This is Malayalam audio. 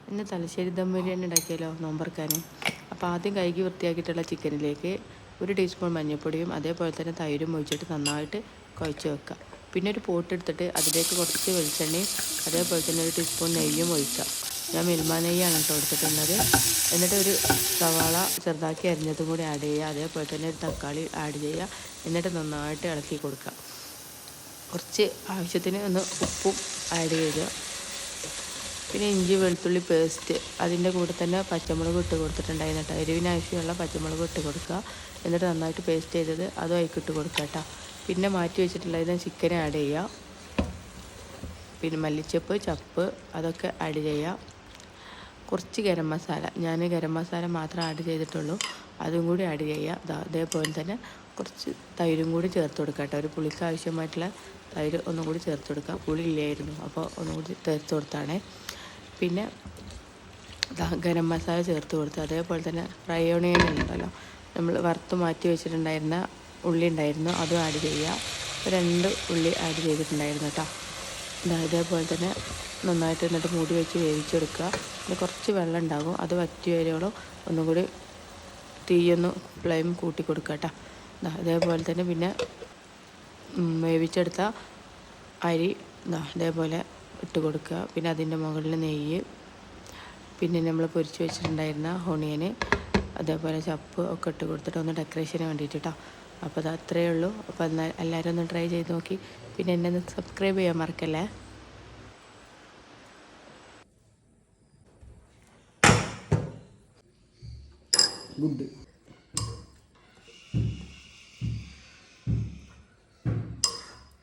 ഇന്ന് തലശ്ശേരി ദം ബിരിയാണി ഉണ്ടാക്കിയാലോ നോമ്പറക്കാൻ. അപ്പോൾ ആദ്യം കഴുകി വൃത്തിയാക്കിയിട്ടുള്ള ചിക്കനിലേക്ക് 1 ടീസ്പൂൺ മഞ്ഞൾപ്പൊടിയും അതേപോലെ തന്നെ തൈരും ഒഴിച്ചിട്ട് നന്നായിട്ട് കുഴച്ച് വെക്കുക. പിന്നെ ഒരു പോട്ട് എടുത്തിട്ട് അതിലേക്ക് കുറച്ച് വെളിച്ചെണ്ണയും അതേപോലെ തന്നെ 1 ടീസ്പൂൺ നെയ്യും ഒഴിക്കുക. ഞാൻ മിൽമ നെയ്യാണ് കേട്ടോ എടുത്തിട്ടുള്ളത്. എന്നിട്ട് ഒരു സവാള ചെറുതാക്കി അരിഞ്ഞതും കൂടി ആഡ് ചെയ്യുക. അതേപോലെ തന്നെ ഒരു തക്കാളി ആഡ് ചെയ്യുക. എന്നിട്ട് നന്നായിട്ട് ഇളക്കി കൊടുക്കുക. കുറച്ച് ആവശ്യത്തിന് ഒന്ന് ഉപ്പും ആഡ് ചെയ്യുക. പിന്നെ ഇഞ്ചി വെളുത്തുള്ളി പേസ്റ്റ് അതിൻ്റെ കൂടെ തന്നെ പച്ചമുളക് ഇട്ട് കൊടുത്തിട്ടുണ്ടായിരുന്നു കേട്ടോ. എരിവിന് ആവശ്യമുള്ള പച്ചമുളക് ഇട്ട് കൊടുക്കുക. എന്നിട്ട് നന്നായിട്ട് പേസ്റ്റ് ചെയ്തത് അതും അതിലേക്ക് ഇട്ട് കൊടുക്കുക കേട്ടോ. പിന്നെ മാറ്റി വെച്ചിട്ടുള്ളതിന് ചിക്കൻ ആഡ് ചെയ്യുക. പിന്നെ മല്ലിച്ചപ്പ് ചപ്പ് അതൊക്കെ ആഡ് ചെയ്യുക. കുറച്ച് ഗരം മസാല, ഞാൻ ഗരം മസാല മാത്രം ആഡ് ചെയ്തിട്ടുള്ളൂ, അതും കൂടി ആഡ് ചെയ്യുക. അതേപോലെ തന്നെ കുറച്ച് തൈരും കൂടി ചേർത്ത് കൊടുക്കുക കേട്ടോ. ഒരു പുളിക്ക് ആവശ്യമായിട്ടുള്ള തൈര് ഒന്നും കൂടി ചേർത്ത് കൊടുക്കുക. പുളി ഇല്ലായിരുന്നു, അപ്പോൾ ഒന്നും കൂടി ചേർത്ത് കൊടുത്താണേ. പിന്നെ ഗരം മസാല ചേർത്ത് കൊടുത്ത് അതേപോലെ തന്നെ ഫ്രൈ ഓണിയൻ ഉണ്ടല്ലോ, നമ്മൾ വറുത്ത് മാറ്റി വെച്ചിട്ടുണ്ടായിരുന്ന ഉള്ളി ഉണ്ടായിരുന്നു, അതും ആഡ് ചെയ്യുക. 2 ഉള്ളി ആഡ് ചെയ്തിട്ടുണ്ടായിരുന്നു കേട്ടോ. ഇതേപോലെ തന്നെ നന്നായിട്ട് എന്നിട്ട് മൂടി വെച്ച് വേവിച്ചെടുക്കുക. പിന്നെ കുറച്ച് വെള്ളം ഉണ്ടാകും, അത് വറ്റി വരുവോളം ഒന്നും കൂടി തീയൊന്ന് ഫ്ലെയിം കൂട്ടി കൊടുക്കുക കേട്ടോ. അതേപോലെ തന്നെ പിന്നെ വേവിച്ചെടുത്ത അരി അതേപോലെ ഇട്ട് കൊടുക്കുക. പിന്നെ അതിൻ്റെ മുകളിൽ നെയ്യ്, പിന്നെ നമ്മൾ പൊരിച്ച് വെച്ചിട്ടുണ്ടായിരുന്ന ഓണിയന് അതേപോലെ ചപ്പ് ഒക്കെ ഇട്ട് കൊടുത്തിട്ട് ഒന്ന് ഡെക്കറേഷന് വേണ്ടിയിട്ട് കേട്ടോ. അപ്പോൾ അത് അത്രയേ ഉള്ളൂ. അപ്പോൾ എന്നാൽ എല്ലാവരും ഒന്ന് ട്രൈ ചെയ്ത് നോക്കി. പിന്നെ എന്നെ ഒന്ന് സബ്സ്ക്രൈബ് ചെയ്യാൻ മറക്കല്ലേ. ഗുഡ്.